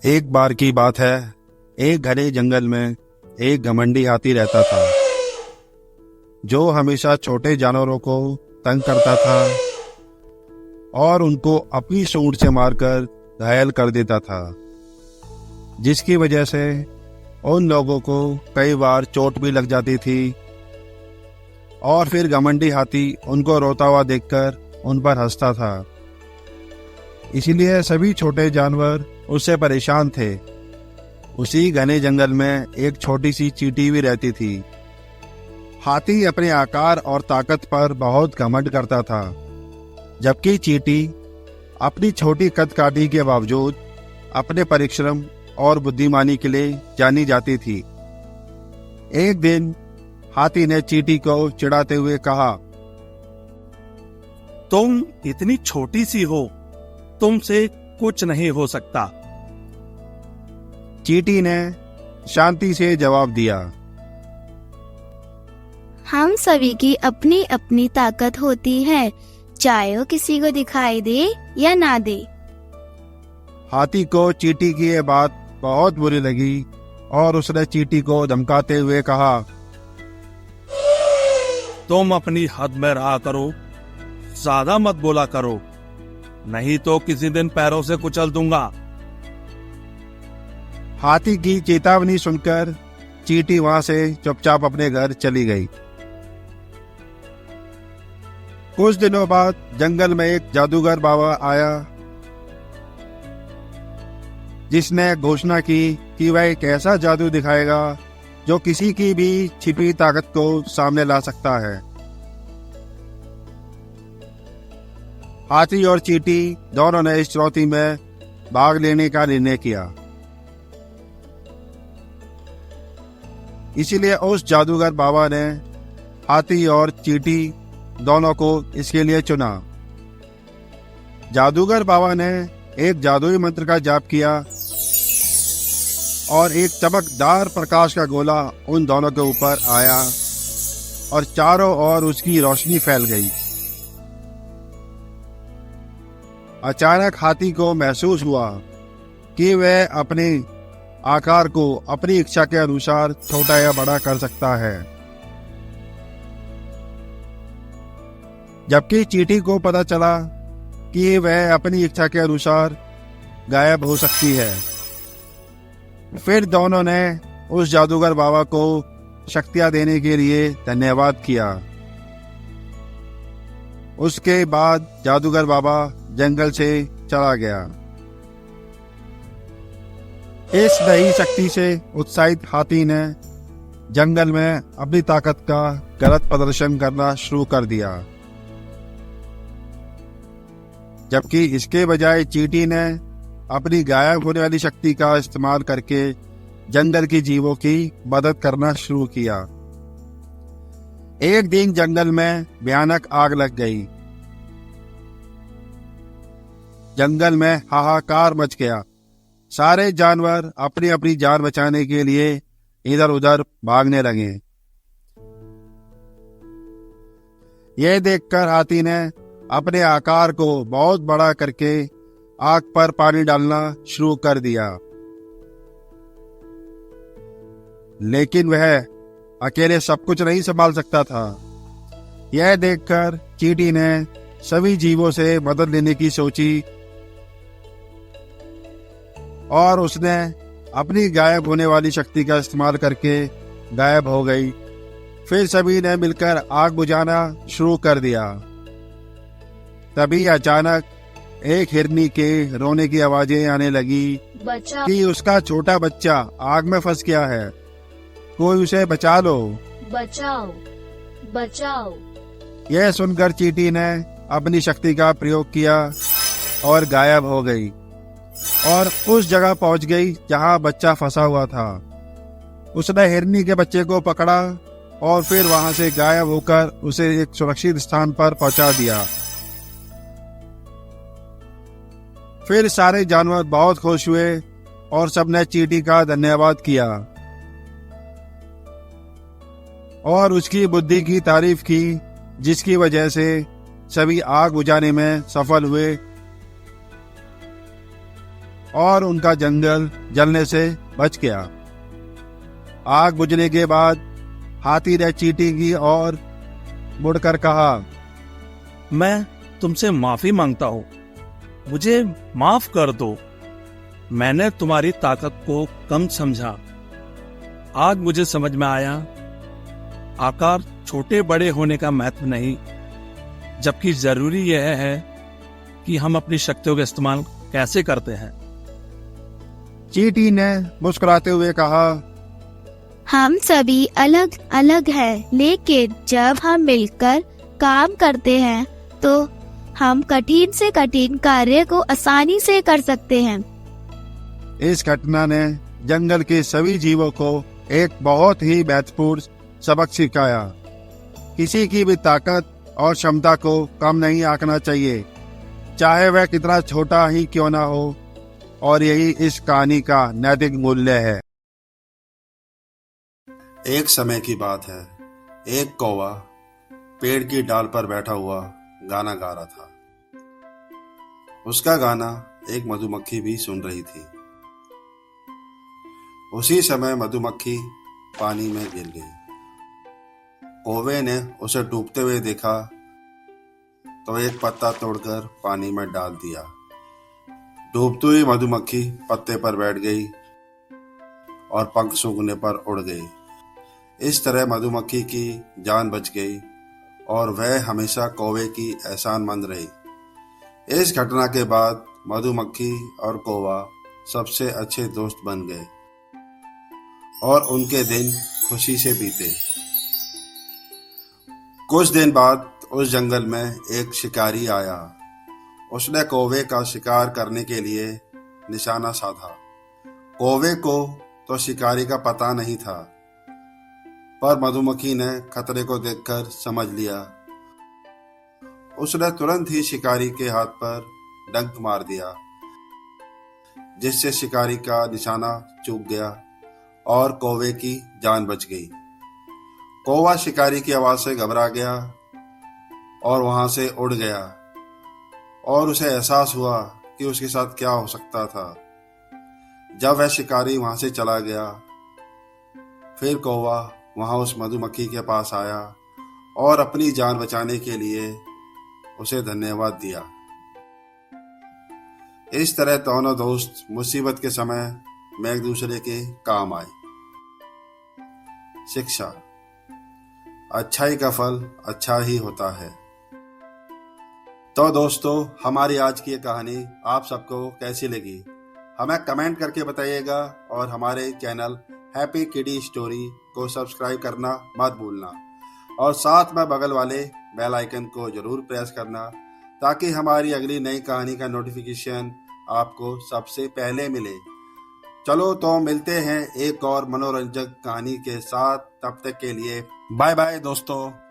एक बार की बात है, एक घने जंगल में एक घमंडी हाथी रहता था जो हमेशा छोटे जानवरों को तंग करता था और उनको अपनी सूंड से मारकर घायल कर देता था, जिसकी वजह से उन लोगों को कई बार चोट भी लग जाती थी। और फिर घमंडी हाथी उनको रोता हुआ देखकर उन पर हंसता था। इसीलिए सभी छोटे जानवर उससे परेशान थे। उसी घने जंगल में एक छोटी सी चींटी भी रहती थी। हाथी अपने आकार और ताकत पर बहुत घमंड करता था, जबकि चींटी अपनी छोटी कदकाठी के बावजूद अपने परिश्रम और बुद्धिमानी के लिए जानी जाती थी। एक दिन हाथी ने चींटी को चिढ़ाते हुए कहा, तुम इतनी छोटी सी हो, तुमसे कुछ नहीं हो सकता। चींटी ने शांति से जवाब दिया, हम सभी की अपनी अपनी ताकत होती है, चाहे वो किसी को दिखाई दे या ना दे। हाथी को चींटी की ये बात बहुत बुरी लगी और उसने चींटी को धमकाते हुए कहा, तुम अपनी हद में रहा करो, ज्यादा मत बोला करो, नहीं तो किसी दिन पैरों से कुचल दूंगा। हाथी की चेतावनी सुनकर चींटी वहां से चुपचाप अपने घर चली गई। कुछ दिनों बाद जंगल में एक जादूगर बाबा आया, जिसने घोषणा की कि वह एक ऐसा जादू दिखाएगा जो किसी की भी छिपी ताकत को सामने ला सकता है। हाथी और चींटी दोनों ने इस चुनौती में भाग लेने का निर्णय किया। इसीलिए उस जादूगर बाबा ने हाथी और चींटी दोनों को इसके लिए चुना। जादूगर बाबा ने एक जादुई मंत्र का जाप किया और एक चमकदार प्रकाश का गोला उन दोनों के ऊपर आया और चारों ओर उसकी रोशनी फैल गई। अचानक हाथी को महसूस हुआ कि वह अपने आकार को अपनी इच्छा के अनुसार छोटा या बड़ा कर सकता है, जबकि चींटी को पता चला कि वह अपनी इच्छा के अनुसार गायब हो सकती है। फिर दोनों ने उस जादूगर बाबा को शक्तियां देने के लिए धन्यवाद किया। उसके बाद जादूगर बाबा जंगल से चला गया। इस नई शक्ति से उत्साहित हाथी ने जंगल में अपनी ताकत का गलत प्रदर्शन करना शुरू कर दिया, जबकि इसके बजाय चींटी ने अपनी गायब होने वाली शक्ति का इस्तेमाल करके जंगल के जीवों की मदद करना शुरू किया। एक दिन जंगल में भयानक आग लग गई। जंगल में हाहाकार मच गया। सारे जानवर अपनी अपनी जान बचाने के लिए इधर उधर भागने लगे। यह देखकर हाथी ने अपने आकार को बहुत बड़ा करके आग पर पानी डालना शुरू कर दिया, लेकिन वह अकेले सब कुछ नहीं संभाल सकता था। यह देखकर चींटी ने सभी जीवों से मदद लेने की सोची और उसने अपनी गायब होने वाली शक्ति का इस्तेमाल करके गायब हो गई। फिर सभी ने मिलकर आग बुझाना शुरू कर दिया। तभी अचानक एक हिरनी के रोने की आवाजें आने लगी कि उसका छोटा बच्चा आग में फंस गया है, कोई उसे बचा लो, बचाओ बचाओ। यह सुनकर चींटी ने अपनी शक्ति का प्रयोग किया और गायब हो गई और उस जगह पहुंच गई जहां बच्चा फंसा हुआ था। उसने हिरनी के बच्चे को पकड़ा और फिर वहां से गायब होकर उसे एक सुरक्षित स्थान पर पहुंचा दिया। फिर सारे जानवर बहुत खुश हुए और सबने चींटी का धन्यवाद किया और उसकी बुद्धि की तारीफ की, जिसकी वजह से सभी आग बुझाने में सफल हुए और उनका जंगल जलने से बच गया। आग बुझने के बाद हाथी ने चींटी की और मुड़कर कहा, मैं तुमसे माफी मांगता हूँ, मुझे माफ कर दो। मैंने तुम्हारी ताकत को कम समझा। आज मुझे समझ में आया, आकार छोटे बड़े होने का महत्व नहीं, जबकि जरूरी यह है कि हम अपनी शक्तियों का इस्तेमाल कैसे करते हैं। चींटी ने मुस्कुराते हुए कहा, हम सभी अलग अलग हैं, लेकिन जब हम मिलकर काम करते हैं तो हम कठिन से कठिन कार्य को आसानी से कर सकते हैं। इस घटना ने जंगल के सभी जीवों को एक बहुत ही महत्वपूर्ण सबक सिखाया। किसी की भी ताकत और क्षमता को कम नहीं आंकना चाहिए, चाहे वह कितना छोटा ही क्यों ना हो। और यही इस कहानी का नैतिक मूल्य है। एक समय की बात है, एक कौवा पेड़ की डाल पर बैठा हुआ गाना गा रहा था। उसका गाना एक मधुमक्खी भी सुन रही थी। उसी समय मधुमक्खी पानी में गिर गई। कौवे ने उसे डूबते हुए देखा तो एक पत्ता तोड़कर पानी में डाल दिया। डूबती हुई मधुमक्खी पत्ते पर बैठ गई और पंख सूखने पर उड़ गई। इस तरह मधुमक्खी की जान बच गई और वह हमेशा कौवे की एहसानमंद रही। इस घटना के बाद मधुमक्खी और कौवा सबसे अच्छे दोस्त बन गए और उनके दिन खुशी से बीते। कुछ दिन बाद उस जंगल में एक शिकारी आया। उसने कौवे का शिकार करने के लिए निशाना साधा। कौवे को तो शिकारी का पता नहीं था, पर मधुमक्खी ने खतरे को देखकर समझ लिया। उसने तुरंत ही शिकारी के हाथ पर डंक मार दिया, जिससे शिकारी का निशाना चूक गया और कौवे की जान बच गई। कौवा शिकारी की आवाज से घबरा गया और वहां से उड़ गया और उसे एहसास हुआ कि उसके साथ क्या हो सकता था। जब वह शिकारी वहां से चला गया, फिर कौवा वहां उस मधुमक्खी के पास आया और अपनी जान बचाने के लिए उसे धन्यवाद दिया। इस तरह दोनों दोस्त मुसीबत के समय में एक दूसरे के काम आए। शिक्षा: अच्छाई का फल अच्छा ही होता है। तो दोस्तों, हमारी आज की ये कहानी आप सबको कैसी लगी हमें कमेंट करके बताइएगा और हमारे चैनल हैप्पी किडी स्टोरी को सब्सक्राइब करना मत भूलना और साथ में बगल वाले बेल आइकन को जरूर प्रेस करना ताकि हमारी अगली नई कहानी का नोटिफिकेशन आपको सबसे पहले मिले। चलो तो मिलते हैं एक और मनोरंजक कहानी के साथ। तब तक के लिए बाय बाय दोस्तों।